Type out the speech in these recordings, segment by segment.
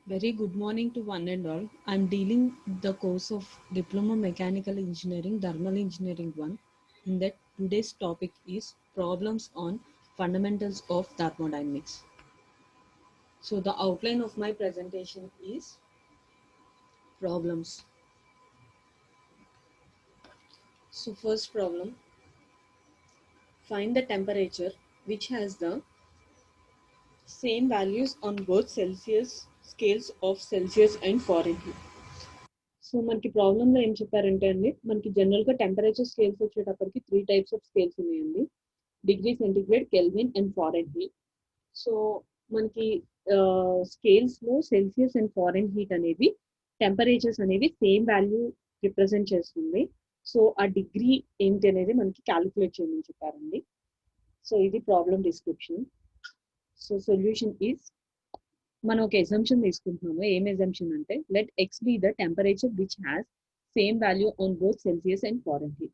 Very good morning to one and all. I'm dealing the course of Diploma Mechanical Engineering, Thermal Engineering 1. In that today's topic is problems on fundamentals of thermodynamics. So the outline of my presentation is problems. So first problem, find the temperature which has the same values on both Celsius scales of Celsius and Fahrenheit. So మనకి ప్రాబ్లంలో ఏం చెప్పారంటే అండి, మనకి జనరల్గా temperature scales వచ్చేటప్పటికి 3 types of scales ఉన్నాయండి. Degree centigrade, kelvin and Fahrenheit. So మనకి స్కేల్స్లో సెల్సియస్ అండ్ ఫారెన్హీట్ అనేవి టెంపరేచర్స్ అనేవి సేమ్ వాల్యూ రిప్రజెంట్ చేస్తుంది. సో ఆ డిగ్రీ ఏంటి అనేది మనకి క్యాలిక్యులేట్ చేయమని చెప్పారండి. సో ఇది problem description. So solution is మనం ఒక ఎజంప్షన్ తీసుకుంటున్నాము. ఏం ఎజంప్షన్ అంటే let X be the temperature which has same value on both Celsius and Fahrenheit.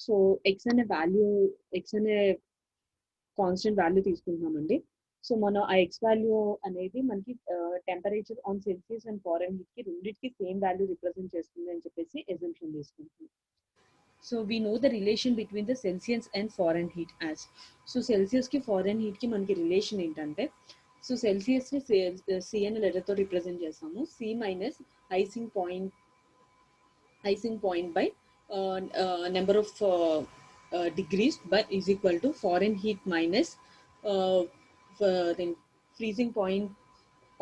So X అనే కాన్స్టెంట్ వాల్యూ తీసుకుంటున్నామండి. సో మనం ఆ ఎక్స్ వాల్యూ అనేది మనకి temperature on Celsius and Fahrenheit కి రెండింటికి సేమ్ వాల్యూ రిప్రజెంట్ చేస్తుంది అని చెప్పేసి ఎజంప్షన్ తీసుకుంటున్నాం. So we know the relation between the Celsius and Fahrenheit as. So సెల్సియస్కి ఫారెన్హీట్కి మనకి రిలేషన్ ఏంటంటే, సో సెల్సియస్ని సి అనే లెటర్తో రిప్రజెంట్ చేస్తాము. C minus icing point by number of degrees by is equal to Fahrenheit minus then freezing point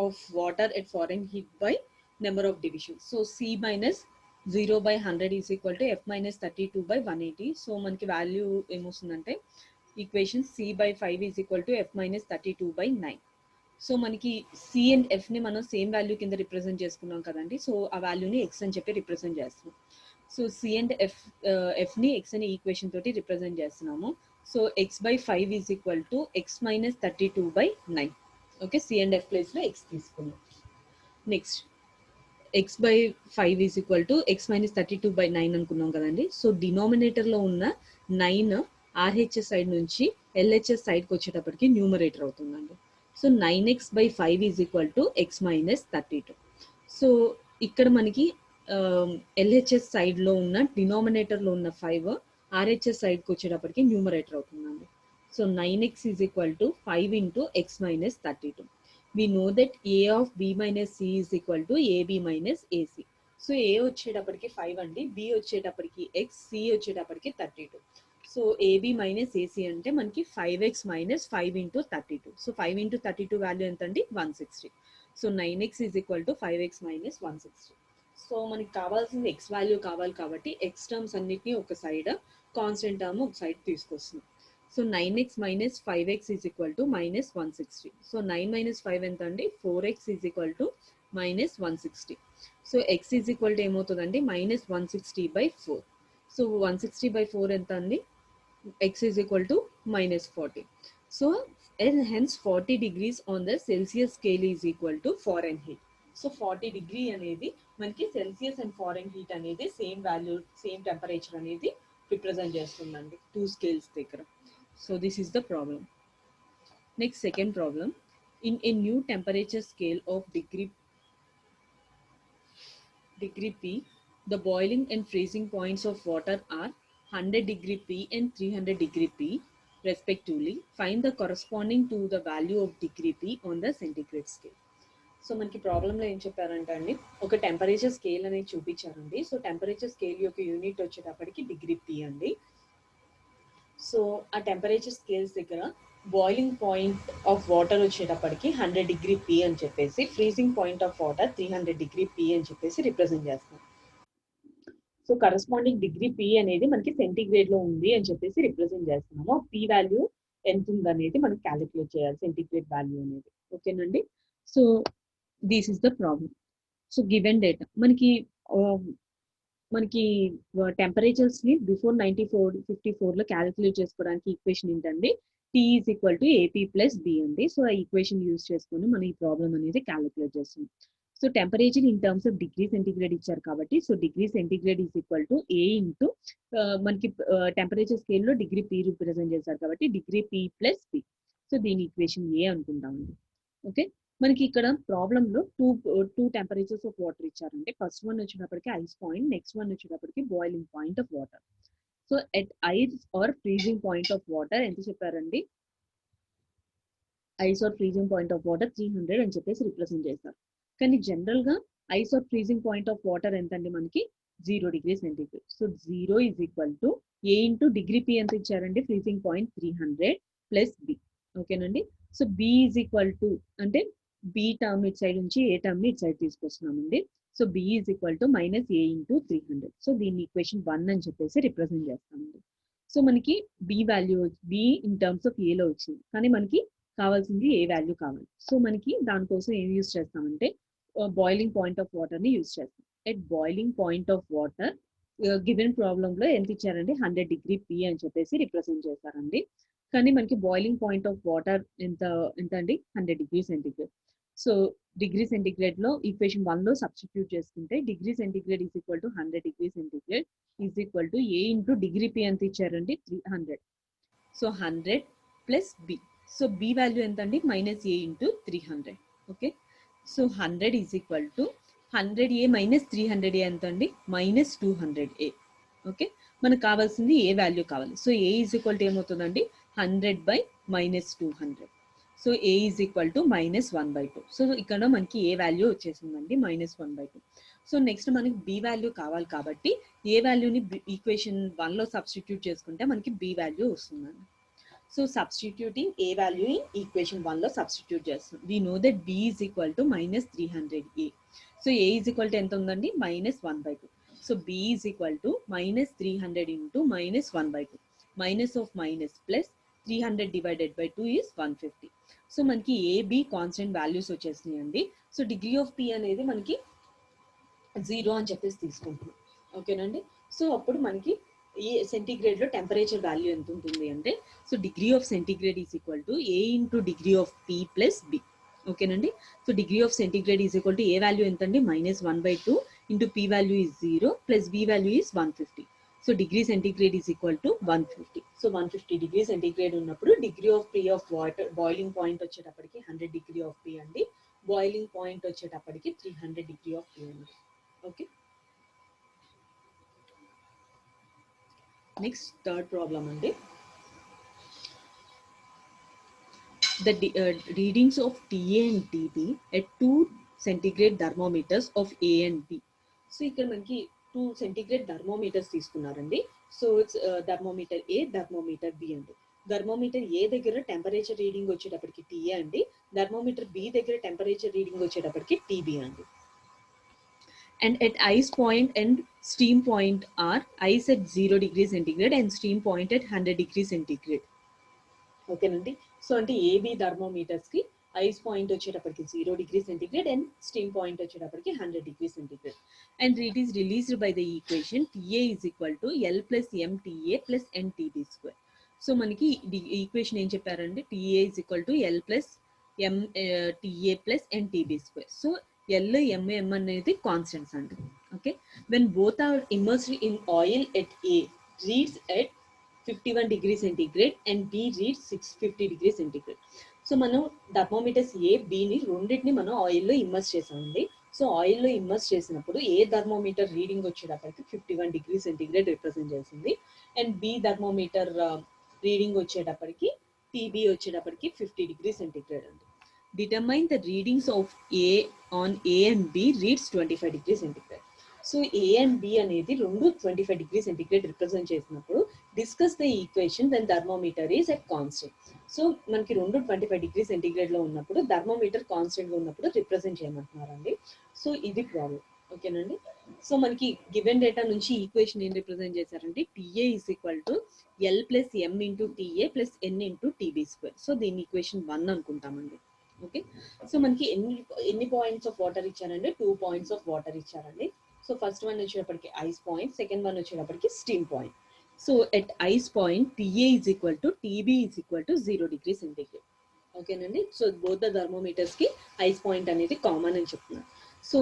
of water at Fahrenheit by number of divisions. So C minus 0 by 100 is equal to F minus 32 by 180. So మనకి value ఏమొస్తుందంటే equation C by 5 is equal to F minus 32 by 9. So మనకి C and ఎఫ్ని మనం same value కింద represent చేసుకున్నాం కదండి. So ఆ వాల్యూని X అని చెప్పి రిప్రజెంట్ చేస్తున్నాం. సో సి అండ్ ఎఫ్ని ఎక్స్ అనే ఈక్వేషన్ తోటి రిప్రజెంట్ చేస్తున్నాము. So X by 5 is equal to X minus 32 by 9. Okay, C and F ప్లేస్లో ఎక్స్ తీసుకున్నాం. Next X by 5 is equal to X minus 32 by 9 అనుకున్నాం కదండి. సో డినామినేటర్లో ఉన్న 9 ఆర్హెచ్ఎస్ సైడ్ నుంచి ఎల్హెచ్ఎస్ సైడ్కి వచ్చేటప్పటికి న్యూమరేటర్ అవుతుందండి. So 9x by 5 is equal to X minus 32. So ఇక్కడ మనకి ఎల్హెచ్ఎస్ సైడ్లో ఉన్న డినామినేటర్లో ఉన్న 5 ఆర్హెచ్ఎస్ సైడ్కి వచ్చేటప్పటికి న్యూమరేటర్ అవుతుందండి. So 9x is equal to 5 into X minus 32. We know that a of b minus c is equal to ab minus ac. So a వచ్చేటప్పటికి 5 అండి, b వచ్చేటప్పటికి x, c వచ్చేటప్పటికి 32. సో ab మైనస్ ac అంటే మనకి 5x minus 5 into 32. So 5 into 32 value ఎంత అండి? 160. So 9x is equal to 5x minus 160. So మనకి కావాల్సింది ఎక్స్ వాల్యూ కావాలి కాబట్టి ఎక్స్ టర్మ్స్ అన్నిటినీ ఒక సైడ్, కాన్స్టెంట్ టర్మ్ ఒక సైడ్ తీసుకొస్తున్నాం. So 9x minus 5x is equal to minus 160. So 9 minus 5 ఎంత అండి? 4x is equal to minus 160. So x is equal to ఏమవుతుందండి? minus 160 by 4. సో 160 by 4 ఎంత అండి? x is equal to minus 40. So and hence 40 degrees on the Celsius scale is equal to Fahrenheit. So 40 degree అనేది మనకి Celsius and Fahrenheit అనేది same value, same temperature అనేది represent చేస్తుందండి 2 scales దగ్గర. So this is the problem. Next, second problem. In a new temperature scale of degree P, the boiling and freezing points of water are 100 degree P and 300 degree P respectively. Find the corresponding to the value of degree P on the centigrade scale. So మనకి ప్రాబ్లంలో ఏం చెప్పారంటే అండి, ఒక temperature scale అనేది చూపించారండి. So temperature scale యొక్క unit వచ్చేటప్పటికి degree P అండి. సో ఆ టెంపరేచర్ స్కేల్స్ దగ్గర బాయిలింగ్ పాయింట్ ఆఫ్ వాటర్ వచ్చేటప్పటికి 100 డిగ్రీ పి అని చెప్పేసి, freezing point of water 300 degree P అని చెప్పేసి రిప్రజెంట్ చేస్తాం. సో కరస్పాండింగ్ డిగ్రీ పి అనేది మనకి సెంటిగ్రేడ్ లో ఉంది అని చెప్పేసి రిప్రజెంట్ చేస్తున్నాము. పి వాల్యూ ఎంత ఉంది అనేది మనం క్యాలిక్యులేట్ చేయాలి, సెంటిగ్రేడ్ వాల్యూ అనేది. ఓకేనండి. So this is the problem. So given data మనకి టెంపరేచర్స్ ని బిఫోర్ 54 లో క్యాలిక్యులేట్ చేసుకోవడానికి ఈక్వేషన్ ఏంటండి? T is equal to AP plus B అండి. సో ఆ ఈక్వేషన్ యూజ్ చేసుకొని మనం ఈ ప్రాబ్లం అనేది క్యాలిక్యులేట్ చేస్తాం. So temperature in terms of degree centigrade ఇచ్చారు కాబట్టి, so degree centigrade is equal to A into మనకి టెంపరేచర్ స్కేల్లో డిగ్రీ పి రిప్రజెంట్ చేశారు కాబట్టి degree P plus P. So దీని ఈక్వేషన్ ఏ అనుకుంటామండి. ఓకే, మనకి ఇక్కడ ప్రాబ్లంలో టూ టెంపరేచర్స్ ఆఫ్ వాటర్ ఇచ్చారండి. ఫస్ట్ వన్ వచ్చేటప్పటికి ఐస్ పాయింట్, నెక్స్ట్ వన్ వచ్చేటప్పటికి boiling point of water. So at ice or freezing point of water ఎంత చెప్పారండి? Ice or freezing point of water 300 అని చెప్పేసి రిప్రజెంట్ చేస్తారు. కానీ జనరల్ గా ice or freezing point of water ఎంత అండి? మనకి 0 degree centigrade. So 0 is equal to A into degree P ఎంత ఇచ్చారండి? Freezing point 300 plus B. ఓకేనండి. So B is equal to అంటే బి టర్మ్ ఇట్ సైడ్ నుంచి ఏ టర్మ్ ని ఇట్ సైడ్ తీసుకొస్తున్నామండి. So B is equal to minus A into 300. So దీన్ని ఈక్వేషన్ 1 అని చెప్పేసి రిప్రజెంట్ చేస్తామండి. సో మనకి B value B in terms of ఏలో వచ్చింది, కానీ మనకి కావాల్సింది ఏ వాల్యూ కావాలి. సో మనకి దానికోసం ఏం యూజ్ చేస్తామంటే బాయిలింగ్ పాయింట్ ఆఫ్ వాటర్ ని యూజ్ చేస్తాం. At boiling point of water given problem లో ఎంత ఇచ్చారండి? 100 డిగ్రీ పి అని చెప్పేసి రిప్రజెంట్ చేశారండి. కానీ మనకి బాయిలింగ్ పాయింట్ ఆఫ్ వాటర్ ఎంత అండి? 100 degree centigrade. So degree centigrade లో ఈక్వేషన్ 1 లో సబ్స్టిట్యూట్ చేసుకుంటే degree centigrade is equal to 100 degree centigrade is equal to A into degree P ఎంత ఇచ్చారండి? 300. So 100 plus B. So B value ఎంత అండి? Minus A into 300. Okay. So 100 is equal to 100A minus 300A ఎంత అండి? Minus 200A. Okay. మనకు కావాల్సింది A value కావాలి. So A is equal to ఏమవుతుందండి? 100 by minus 200. So A is equal to minus 1/2. So ఇక్కడ మనకి ఏ వాల్యూ వచ్చేసిందండి? Minus 1/2. So next మనకి బి వాల్యూ కావాలి కాబట్టి ఏ వాల్యూని ఈక్వేషన్ 1 లో సబ్స్టిట్యూట్ చేసుకుంటే మనకి బి వాల్యూ వస్తుందండి. So substituting A value in equation 1 లో సబ్స్టిట్యూట్ చేస్తాం. We know that B is equal to minus 300A. So A is equal to ఎంత ఉందండి? Minus 1/2. So B is equal to minus 300 into minus 1/2. Minus of minus plus 300 divided by 2 is 150. So మనకి A be constant values వచ్చేసినాయి అండి. So degree of P అనేది మనకి 0 అని చెప్పేసి తీసుకుంటున్నాం. ఓకేనండి. సో అప్పుడు మనకి ఈ సెంటిగ్రేడ్ లో టెంపరేచర్ వాల్యూ ఎంత ఉంటుంది అంటే, so degree of centigrade is equal to A into degree of P plus B. ఓకేనండి. So degree of centigrade is equal to A value ఎంత అండి? Minus 1/2 into P value is 0 plus B value is 150. So degree centigrade is equal to 150. So 150 degree centigrade ఉన్నప్పుడు degree of P of water boiling point వచ్చేటప్పటికి 100 degree of P అండి. Boiling point వచ్చేటప్పటికి 300 degree of P అండి. Okay. Next third problem అండి. The readings of TA and TB at 2 centigrade thermometers of A and B. So ఇక్కడ మనకి 2 centigrade thermometers తీసుకున్నారండి. So it's thermometer A, thermometer B అండి. Thermometer A దగ్గర temperature reading వచ్చేటప్పటికి TA అండి. Thermometer B దగ్గర temperature reading వచ్చేటప్పటికి TB అండి. And at ice point and steam point are ice at 0 degree centigrade and steam point at 100 degree centigrade. ఓకేనండి. So అంటే A B thermometers కి ice point వచ్చేటప్పటికి 0 degree centigrade and steam point వచ్చేటప్పటికి 100 degree centigrade. And it is released by the equation TA is equal to L plus MTA plus NTB square. So మనకి equation ఏం చెప్పారండి? TA is equal to L plus MTA plus NTB square. So L, M అనేది constants అండి. Okay. When both are immersed in oil at A reads at 51 degree centigrade and B read 650 degree centigrade. So మనం thermometers A, బిని రెండింటిని మనం ఆయిల్లో immerse చేసామండి. So ఆయిల్లో immerse చేసినప్పుడు ఏ థర్మోమీటర్ రీడింగ్ వచ్చేటప్పటికి 51 డిగ్రీ సెంటిగ్రేడ్ రిప్రజెంట్ చేసింది. అండ్ బి థర్మోమీటర్ రీడింగ్ వచ్చేటప్పటికి టీబీ వచ్చేటప్పటికి 50 డిగ్రీ సెంటిగ్రేడ్ అండి. Determine the readings of A on A and B reads 25 degree centigrade. So A and B అనేది రెండు 25 డిగ్రీ సెంటిగ్రేడ్ రిప్రజెంట్ చేసినప్పుడు discuss the equation then thermometer is at constant. So మనకి రెండు 25 degree centigrade లో ఉన్నప్పుడు thermometer constant గా ఉన్నప్పుడు represent చేయమంటున్నారండి. So ఇది ప్రాబ్లం. ఓకేనండి. సో మనకి గివెన్ డేటా నుంచి ఈక్వేషన్ ఏం రిప్రజెంట్ చేశారంటే TA is equal to L plus M into TA plus N into TB square. So దీన్ని ఈక్వేషన్ 1 అనుకుంటామండి. ఓకే. సో మనకి ఎన్ని పాయింట్స్ ఆఫ్ వాటర్ ఇచ్చారంటే 2 పాయింట్స్ ఆఫ్ వాటర్ ఇచ్చారండి. సో ఫస్ట్ వన్ వచ్చేటప్పటికి ice point, second one వచ్చేటప్పటికి steam point. So at ice point TA is equal to TB is equal to 0 degree centigrade. ఓకేనండి. So both the thermometers కి ice point అనేది common అని చెప్తున్నాం. So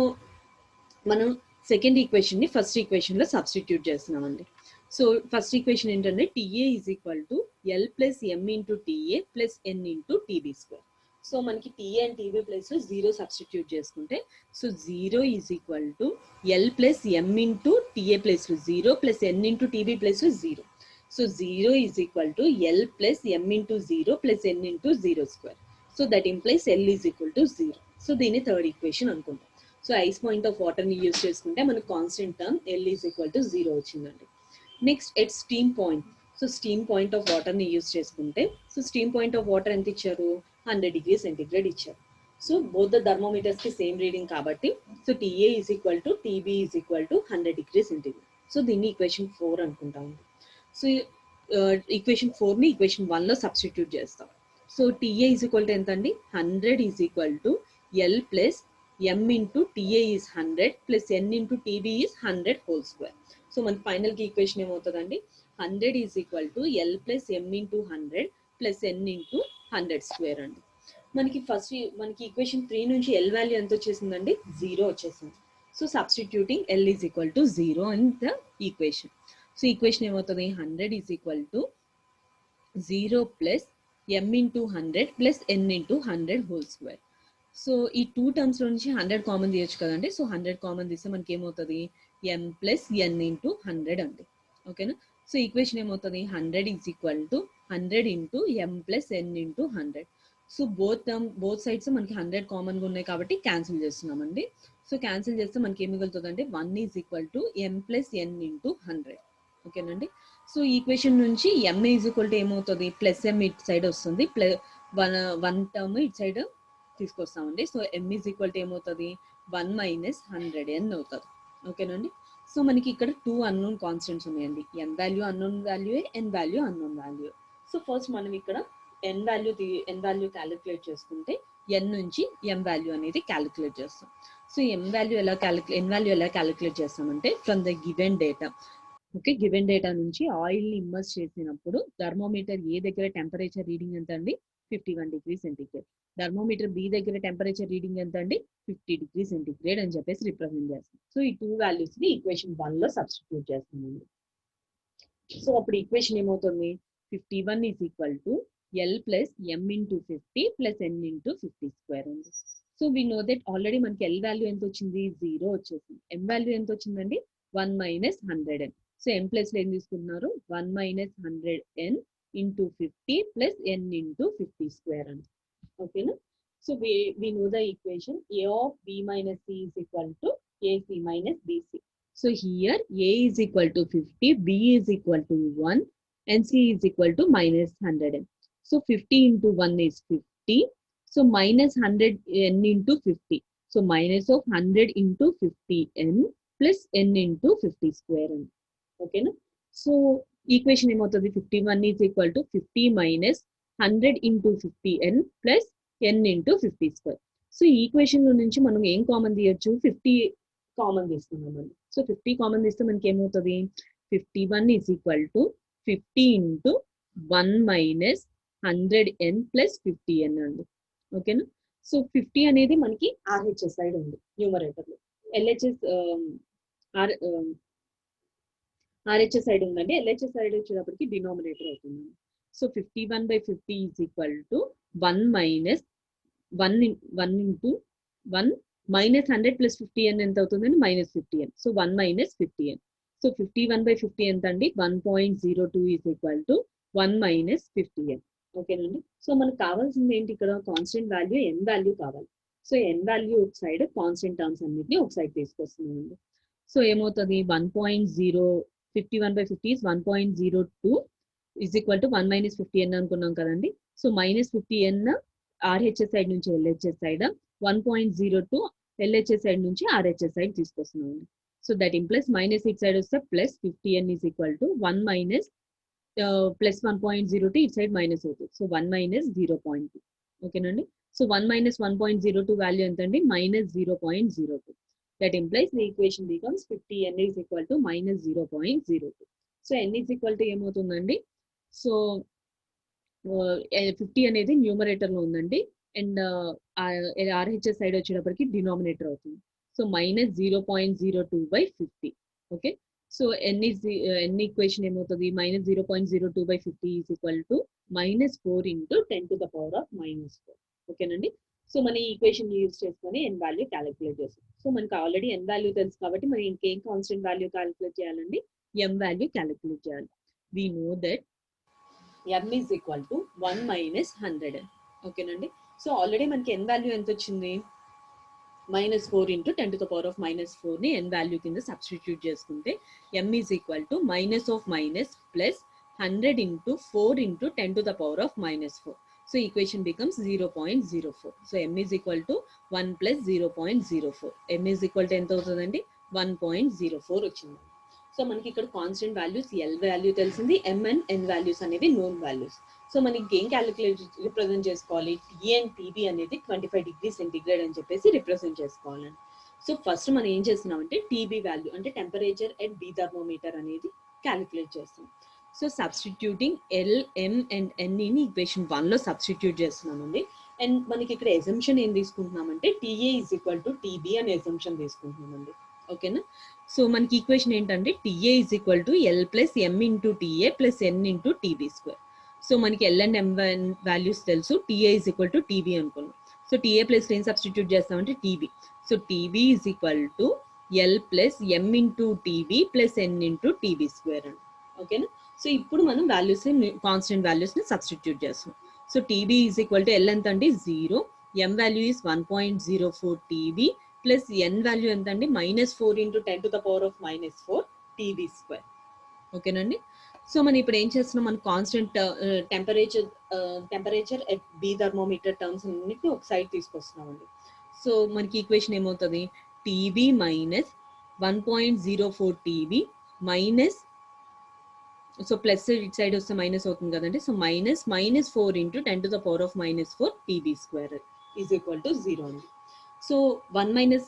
మనం second equation ని first equation లో substitute చేస్తున్నామండి. సో ఫస్ట్ ఈక్వేషన్ ఏంటంటే TA is equal to L plus M into TA plus N into TB square. So మనకి టీఏ అండ్ టీబీ ప్లేస్లో 0 సబ్స్టిట్యూట్ చేసుకుంటే so 0 is equal to L plus M into TA ప్లేస్లో 0 plus N into TB ప్లేస్లో 0. So 0 is equal to L plus M into 0 plus N into 0 square. So that implies L is equal to 0. So దీన్ని third equation అనుకుంటాం. So ice point of వాటర్ని use చేసుకుంటే మనకు constant term L is equal to 0 వచ్చిందండి. Next at steam point. So steam point of వాటర్ని use చేసుకుంటే so steam point of water ఎంత ఇచ్చారు, 100 degrees centigrade ఇచ్చారు. సో బోత్ ద థర్మోమీటర్స్కి సేమ్ రీడింగ్ కాబట్టి so TA is equal to TB is equal to 100 degrees centigrade. So దీన్ని equation 4 అనుకుంటాం. So equation 4ని ఈక్వేషన్ 1లో సబ్స్టిట్యూట్ చేస్తాం. So TA is equal to ఎంత అండి, 100 is equal to L plus M into TA is 100 plus N into TB is 100 whole square. So మనకి ఫైనల్కి equation ఏమవుతుందండి, 100 is equal to L plus M into 100 plus N into 100 square అండి. మనకి మనకి equation 3 నుంచి L value ఎంత వచ్చేసిందండి, 0 వచ్చేసింది. So substituting L is equal to 0 in the equation. So equation ఏమవుతుంది, 100 is equal to 0 plus M into 100 plus N into 100 whole square. So ఈ 2 terms నుంచి 100 కామన్ తీయచ్చు కదండి. సో 100 కామన్ తీస్తే మనకి ఏమవుతుంది, ఎం ప్లస్ ఎన్ ఇంటూ 100 అండి. ఓకేనా. సో ఈక్వేషన్ ఏమవుతుంది, 100 is equal to 100 into M plus N into 100. So both sides మనకి 100 కామన్గా ఉన్నాయి కాబట్టి క్యాన్సిల్ చేస్తున్నామండి. సో క్యాన్సిల్ చేస్తే మనకి ఏమి మిగులుతుందంటే 1 is equal to M plus N into 100. ఓకేనండి. సో ఈక్వేషన్ నుంచి ఎం ఈజ్ ఈక్వల్ టు ఏమవుతుంది, ప్లస్ ఎం ఇటు సైడ్ వస్తుంది, ప్లస్ వన్ టర్మ్ ఇటు సైడ్ తీసుకొస్తామండి. So M is equal to ఏమవుతుంది, 1 మైనస్ 100n అవుతుంది. ఓకేనండి. సో మనకి ఇక్కడ 2 అన్నోన్ కాన్స్టెంట్స్ ఉన్నాయండి. N value unknown value, N value unknown value. So first మనం ఇక్కడ ఎన్ వాల్యూ క్యాలిక్యులేట్ చేసుకుంటే ఎన్ నుంచి ఎం వాల్యూ అనేది క్యాలిక్యులేట్ చేస్తాం. సో ఎన్ వాల్యూ ఎలా క్యాలిక్యులేట్ చేస్తామంటే from the given data. Okay, given data నుంచి ఆయిల్ని ఇమ్మర్స్ చేసినప్పుడు థర్మోమీటర్ ఏ దగ్గర టెంపరేచర్ రీడింగ్ ఎంత అండి, 51 degrees centigrade. థర్మోమీటర్ బి దగ్గర టెంపరేచర్ రీడింగ్ ఎంత అండి, 50 degrees centigrade అని చెప్పేసి రిప్రజెంట్ చేస్తాం. సో ఈ 2 వాల్యూస్ని ఈక్వేషన్ 1లో సబ్స్టిట్యూట్ చేస్తామండి. సో అప్పుడు ఈక్వేషన్ ఏమవుతుంది, 51 is equal to L plus M into 50 plus N into 50 square ఉంది. So we know that already మనకి ఎల్ వాల్యూ ఎంత వచ్చింది, 0 వచ్చేసింది. ఎం వాల్యూ ఎంత వచ్చిందండి, 1 మైనస్ 100n. సో ఎం ప్లస్లో ఏం తీసుకుంటున్నారు, 1 minus 100n into 50 plus N into 50 square అండి. ఓకేనా. So we know the equation a of b minus c is equal to ac minus bc. So here a is equal to 50, b is equal to 1 and c is equal to minus 100n. So 50 into 1 is 50. So minus 100n into 50. So minus of 100 into 50n plus n into 50 square n. Okay na? So equation ఏమవుతుంది, 51 is equal to 50 minus 100 into 50n plus n into 50 square. So ఈ equation నుంచి మనం ఏం common తీయచ్చు, 50 common తీస్తున్నామండి. So 50 common తీస్తే మనకి ఏమవుతుంది, 51 is equal to 50 into 1 minus 100n plus 50n అండి. ఓకేనా. సో 50 అనేది మనకి ఆర్హెచ్ఎస్ సైడ్ ఉంది న్యూమరేటర్లో, ఎల్హెచ్ఎస్ ఆర్హెచ్ఎస్ సైడ్ ఉందండి. ఎల్హెచ్ఎస్ సైడ్ వచ్చేటప్పటికి డినామినేటర్ అవుతుంది. So 51/50 is equal to 1 minus 1 into 1 minus 100 plus 50n ఎంత అవుతుందండి, minus 50n. So 1 minus 50n. So 51/50 ఎంత అండి, 1.02 is equal to 1 minus 50n. ఓకేనండి. సో మనకు కావాల్సింది ఏంటి, ఇక్కడ కాన్స్టెంట్ వాల్యూ ఎన్ వాల్యూ కావాలి. సో ఎన్ వాల్యూ ఒక సైడ్, కాన్స్టెంట్ టర్మ్స్ అన్నిటిని ఒక సైడ్ తీసుకొస్తున్నామండి. సో ఏమవుతుంది, 51/50 is 1.02 is equal to 1 minus 50n అనుకున్నాం కదండి. సో మైనస్ 50n ఆర్హెచ్ఎస్ సైడ్ నుంచి ఎల్హెచ్ఎస్ సైడ్, 1.02 ఎల్హెచ్ఎస్ సైడ్ నుంచి ఆర్హెచ్ఎస్ సైడ్ తీసుకొస్తున్నాం. సో దట్ ఇంప్లస్ మైనస్ ఇట్ సైడ్ వస్తే plus 50n is equal to 1 minus plus 1.02 ఇట్ సైడ్ మైనస్ అవుతుంది. So 1 minus 0.2. ఓకేనండి. సో 1 మైనస్ 1.02 వాల్యూ ఎంత అండి, minus 0.02. That implies the equation becomes 50n is equal to minus 0.02. So n is equal to ఏమవుతుందండి, so 50 అనేది న్యూమరేటర్లో ఉందండి, and RHS side వచ్చేటప్పటికి డినామినేటర్ అవుతుంది. So minus 0.02/50. ఓకే. సో ఎన్ ఈక్వేషన్ ఏమవుతుంది, -0.02/50 ఈజ్ ఈక్వల్ టు -4 into 10⁻⁻⁴. ఓకేనండి. సో మన equation use చేసుకొని ఎన్ వాల్యూ క్యాలిక్యులేట్ చేస్తాం. సో మనకి ఆల్రెడీ ఎన్ వాల్యూ తెలుసు కాబట్టి మనం ఇంకేం కాన్స్టెంట్ వాల్యూ క్యాలిక్యులేట్ చేయాలండి, ఎం వాల్యూ క్యాలిక్యులేట్ చేయాలి. We know that m is equal to 1 minus 100. ఓకేనండి. సో ఆల్రెడీ మనకి ఎన్ వాల్యూ ఎంత వచ్చింది, -4 into 10 to the power of -4 ని n వాల్యూ కింద సబ్స్టిట్యూట్ చేసుకుంటే m is equal to minus of minus plus 100 into 4 into 10 to the power of -4. So equation becomes 0.04. So m is equal to 1 plus 0.04. m is equal to ఎంత అవుతుందండి, 1.04 వచ్చింది. So మనకి ఇక్కడ constant values L value తెలిసింది, m and n values అనేవి known values. So మనకి ఏం calculate represent చేసుకోవాలి, టీ అండ్ టీబీ అనేది 25 డిగ్రీ సెంటిగ్రేడ్ అని చెప్పేసి రిప్రజెంట్ చేసుకోవాలండి. సో ఫస్ట్ మనం ఏం చేస్తున్నామంటే టీబీ వాల్యూ అంటే టెంపరేచర్ ఎట్ బీ థర్మోమీటర్ అనేది క్యాలిక్యులేట్ చేస్తాం. So substituting L, M and ఎన్ని ఈక్వేషన్ 1లో సబ్స్టిట్యూట్ చేస్తున్నామండి. అండ్ మనకి ఇక్కడ ఎజంప్షన్ ఏం తీసుకుంటున్నామంటే TA is equal to TB అనే ఎజంప్షన్ తీసుకుంటున్నామండి. ఓకేనా. సో మనకి ఈక్వేషన్ ఏంటంటే TA is equal to L plus M into TA plus N into TB square. So మనకి ఎల్ అండ్ ఎం వాల్యూస్ తెలుసు, TA is equal to TB అనుకున్నాం. So TA plus ఏం substitute చేస్తామంటే TB. So TB is equal to L plus M into TB plus N into TB square అండి. ఓకేనా. So ఇప్పుడు మనం values constant వాల్యూస్ని substitute చేస్తాం. So TB is equal to L ఎంత అండి 0, M value is 1.04 TB plus N value ఎంత అండి -4 into 10 to the power of -4 TB square. ఓకేనండి. సో మనం ఇప్పుడు ఏం చేస్తున్నాం, మన constant temperature at B thermometer terms అన్నిటిని ఒక సైడ్ తీసుకొస్తున్నామండి. సో మనకి ఈక్వేషన్ ఏమవుతుంది, TB minus 1.04 TB minus, so plus it side వస్తే మైనస్ అవుతుంది కదండి. So -4 into 10 to the power of -4 TB square is equal to 0 అండి. సో 1 minus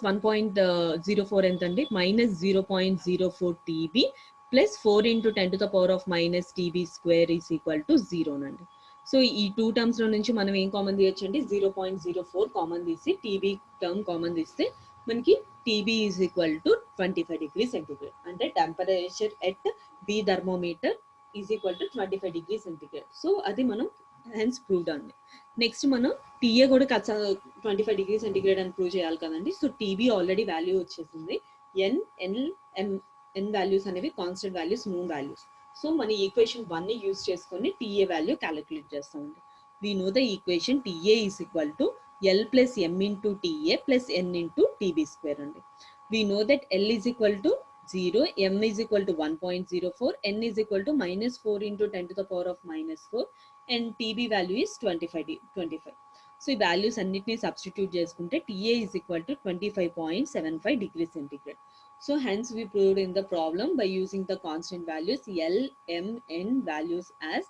1.04 ఎంత అండి, -0.04 TB plus 4 into 10 to the power of minus TB square is equal to 0 అండి. So ఈ 2 terms లో నుంచి మనం ఏం కామన్ తీయచ్చు అండి, 0.04 కామన్ తీసి టీబీ టర్మ్ కామన్ తీస్తే మనకి TB is equal to 25 degree centigrade. అంటే temperature at B thermometer is equal to 25 degree centigrade. So అది మనం హెన్స్ ప్రూవ్డ్ అండి. నెక్స్ట్ మనం టీఏ కూడా 25 డిగ్రీ సెంటిగ్రేడ్ అని ప్రూవ్ చేయాలి కదండి. సో టీబీ ఆల్రెడీ వాల్యూ వచ్చేసింది, ఎన్ వాల్యూస్ అనేవి constant values, known values. So మన ఈక్వేషన్ 1 ని యూజ్ చేసుకొని టీఏ వాల్యూ క్యాలిక్యులేట్ చేస్తామండి. We know the equation TA is equal to L plus M into TA plus N into TB square అండి. We know that L is equal to 0, m is equal to 1.04, n is equal to -4 into 10 to the power of -4 and TB value is 25. So ఈ values అన్నిటిని substitute చేసుకుంటే TA is equal to 25.75 degrees centigrade. So hence we proved in the problem by using the constant values L, M, N values as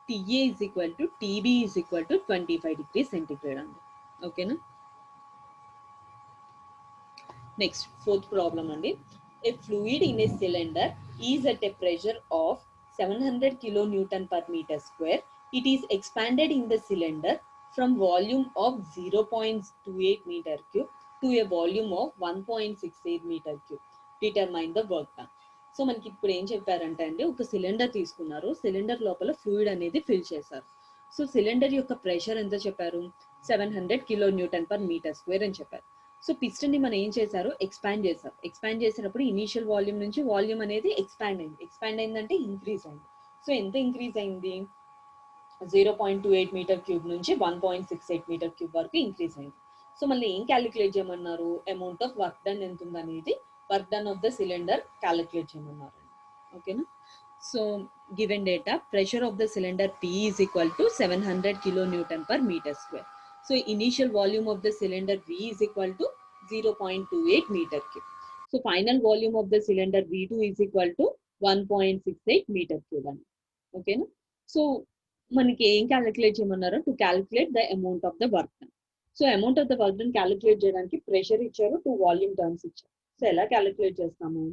TA is equal to TB is equal to 25 degrees centigrade అండి. ఓకేనా. Next fourth problem అండి. A fluid in a cylinder is at a pressure of 700 kilonewton per meter square. It is expanded in the cylinder from volume of 0.28 meter cube to a volume of 1.68 meter cube. Determine the work done. So మనకి ఇప్పుడు ఏం చెప్పారంటే అండి, ఒక cylinder తీసుకున్నారు, cylinder లోపల fluid అనేది fill చేశారు. సో సిలిండర్ యొక్క ప్రెషర్ ఎంత చెప్పారు, 700 కిలోన్యూటన్ పర్ మీటర్ స్క్వేర్ అని చెప్పారు. సో పిస్టన్ ని మనం ఏం చేశారు, ఎక్స్పాండ్ చేశారు. ఎక్స్పాండ్ చేసినప్పుడు ఇనీషియల్ వాల్యూమ్ నుంచి వాల్యూమ్ అనేది ఎక్స్పాండ్ అయింది. ఎక్స్పాండ్ అయిందంటే ఇంక్రీజ్ అయింది. సో ఎంత ఇంక్రీజ్ అయింది, 0.28 మీటర్ క్యూబ్ నుంచి 1.68 మీటర్ క్యూబ్ వరకు ఇంక్రీజ్ అయింది. సో మళ్ళీ ఏం క్యాలిక్యులేట్ చేయమన్నారు, అమౌంట్ ఆఫ్ వర్క్ డన్ ఎంత ఉంది అనేది, work done of the cylinder calculate చేయమన్నారు. ఓకేనా. So given data, pressure of the cylinder P is equal to 700 kilonewton per meter square. So initial volume of the cylinder V is equal to 0.28 meter cube. So final volume of the cylinder V2 is equal to 1.68 meter cube. Okay. So మనకి ఏం calculate చేయమన్నారు, to calculate the amount of the work done. So amount of the work done calculate చేయడానికి pressure ఇచ్చారు, 2 volume terms ఇచ్చారు. So ఎలా calculate చేస్తాము,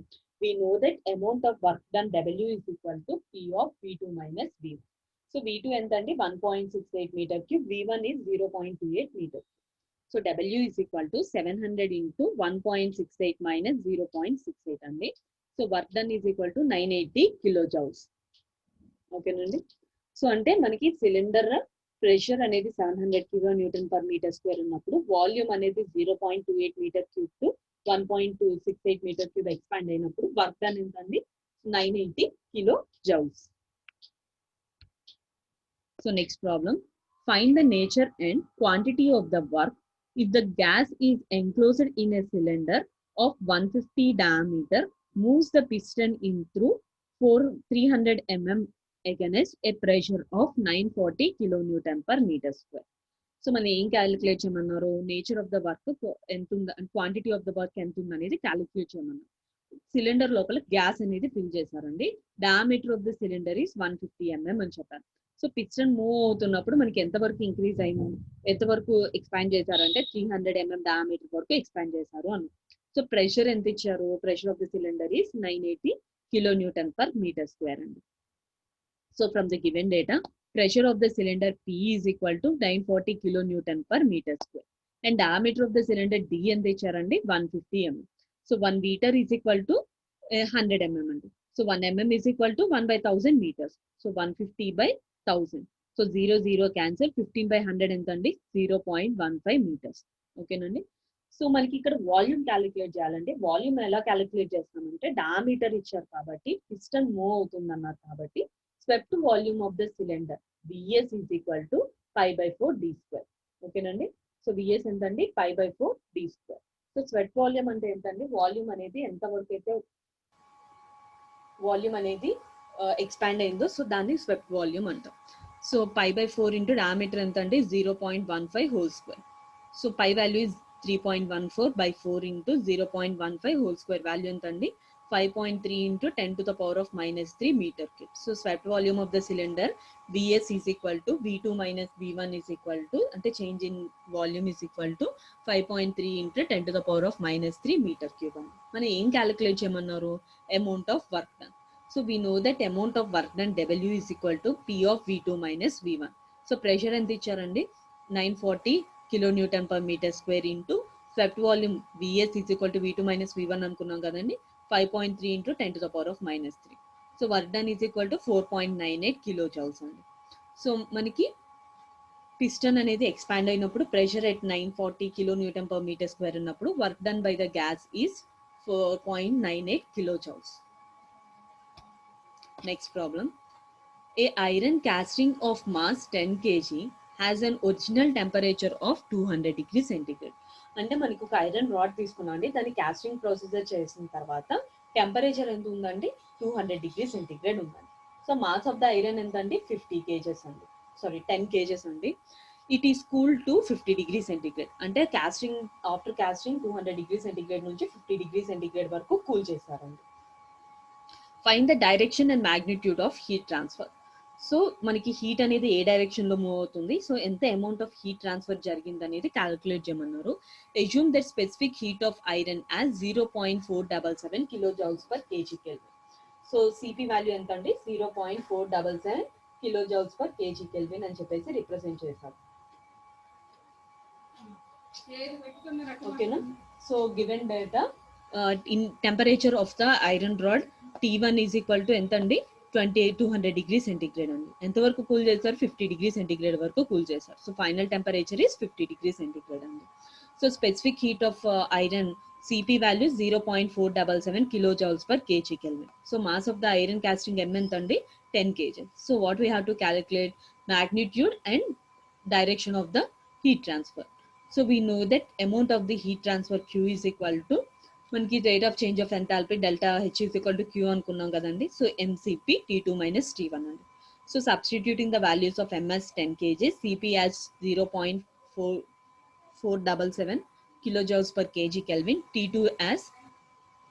we know that amount of work done W is equal to P of V2 minus V1. So V2 ఎంత అండి 1.68 meter cube, V1 is 0.28 meter cube. So W is equal to 700 into 1.68 minus 0.68 అండి. So work done is equal to 980 kilojoules. ఓకేనండి. So అంటే మనకి cylinder pressure అనేది 700 kilo newton per metre square ఉన్నప్పుడు volume అనేది 0.28 metre cube to 1.268 metre cube expand అయినప్పుడు work done ఎంతండి 980 kilo joules. So next problem, find the nature and quantity of the work if the gas is enclosed in a cylinder of 150 diameter, moves the piston in through 300 mm against a pressure of 940 kilonewton per meter square. So మనం ఏం calculate చేయమన్నారు, nature of the work ఎంత ఉంది, quantity of the work ఎంత ఉంది అనేది calculate చేయమన్నారు. Cylinder లోపల గ్యాస్ అనేది ఫిల్ చేశారండి. Diameter of the cylinder is 150 mm అని చెప్పారు. సో పిస్టన్ మూవ్ అవుతున్నప్పుడు మనకి ఎంతవరకు ఇంక్రీజ్ అయింది, ఎంతవరకు ఎక్స్పాండ్ చేశారంటే 300 mm డయామీటర్ వరకు ఎక్స్పాండ్ చేశారు అన్న. సో ప్రెషర్ ఎంత ఇచ్చారు, pressure of the cylinder is 980 kilo newton per metre square అండి. So from the given data, pressure of the cylinder P is equal to 940 kilonewton per meter square. And diameter of the cylinder D ఎంత ఇచ్చారండి 150 mm. So 1 meter is equal to 100 mm అండి. So 1 mm is equal to 1 by 1000 meters. So 150 by 1000. So 0 cancel, 15 by 100 ఎంత అండి 0.15 meters. ఓకేనండి. So మనకి ఇక్కడ volume calculate చేయాలంటే volume ఎలా క్యాలిక్యులేట్ చేస్తామంటే డయామీటర్ ఇచ్చారు కాబట్టి పిస్టన్ మూవ్ అవుతుంది అన్నారు కాబట్టి swept volume of the cylinder Vs is equal to pi by 4 d square. ఓకేనండి. సో Vs ఎంతండి pi by 4 d square. So sweat volume అంటే ఏంటండి, వాల్యూమ్ అనేది ఎంత వరకు అయితే వాల్యూమ్ అనేది ఎక్స్పాండ్ అయిందో సో దాన్ని స్వెట్ వాల్యూమ్ అంటాం. So pi by 4 into diameter ఎంత అండి 0.15 whole square. So pi value is 3.14 by 4 into 0.15 whole square value ఎంతండి 5.3 into 10 to the power of minus 3 meter cube. So swept volume of the cylinder Vs is equal to V2 minus V1 is equal to, ante change in volume is equal to 5.3 into 10 to the power of minus 3 meter cube. మనం ఏం calculate చేయమన్నారు, amount of work done. So we know that amount of work done W is equal to P of V2 minus V1. So pressure ఎంత ఇచ్చారండి 940 kilonewton per meter square into swept volume Vs is equal to V2 minus V1 అనుకున్నాం కదండి 5.3 into 10 to the power of minus 3. So work done is equal to 4.98 kilojoules అండి. So మనకి piston అనేది expand అయినప్పుడు pressure at 940 kilonewton per meter square ఉన్నప్పుడు work done by the gas is 4.98 kilojoules. Next problem, A iron casting of mass 10 kg has an original temperature of 200 degrees centigrade. అంటే మనకి ఒక iron rod తీసుకున్నాం అండి, దాన్ని casting procedure చేసిన తర్వాత temperature ఎంత ఉందండి 200 డిగ్రీ సెంటిగ్రేడ్ ఉందండి. So mass of the iron ఎంత అండి 50 kgs అండి, సారీ 10 kgs అండి. It is cool to 50 degree centigrade. అంటే casting after casting 200 degree centigrade నుంచి 50 డిగ్రీ సెంటిగ్రేడ్ వరకు కూల్ చేశారండి. Find the direction and magnitude of heat transfer. So మనకి heat అనేది ఏ డైరెక్షన్ లో మూవ్ అవుతుంది, సో ఎంత అమౌంట్ ఆఫ్ హీట్ ట్రాన్స్ఫర్ జరిగింది అనేది క్యాలిక్యులేట్ చేయమన్నారు. Assume that specific heat of iron as 0.477 kilojoules per kg Kelvin. So CP value ఎంత అండి 0.477 kilojoules per kg Kelvin అని చెప్పేసి రిప్రజెంట్ చేశారు. ఓకేనా. So given data in temperature of the iron rod T1 is equal to ఎంత అండి 200 degree centigrade అండి. ఎంతవరకు కూల్ చేశారు 50 డిగ్రీ సెంటిగ్రేడ్ వరకు కూల్ చేశారు. So final temperature is 50 degree centigrade అండి. So specific heat of iron CP value 0.477 kilojoules per kg Kelvin. So mass of the iron casting M ఎంత అండి 10 kg. So what we have to calculate magnitude and direction of the heat transfer. So we know that amount of the heat transfer Q is equal to మనకి rate of change of enthalpy delta H is equal to Q అనుకున్నాం కదండి. So M C P T2 minus T1 అండి. So substituting the values of M S 10 kg, C P as 0.477 kilojoules per kg Kelvin, T2 as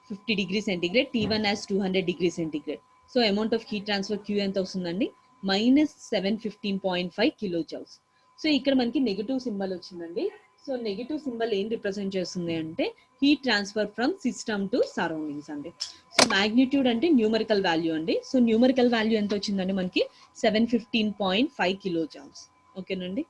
50 degree centigrade, T1 as 200 degree centigrade. So amount of heat transfer Q ఎంత వస్తుందండి -715.5 kilojoules. So ఇక్కడ మనకి negative symbol వచ్చిందండి. So negative symbol ఏం represent చేస్తుంది అంటే heat transfer from system to surroundings అండి. So magnitude అంటే న్యూమరికల్ వాల్యూ అండి. సో న్యూమరికల్ వాల్యూ ఎంత వచ్చిందండి మనకి 715.5 kilojoules. ఓకేనండి.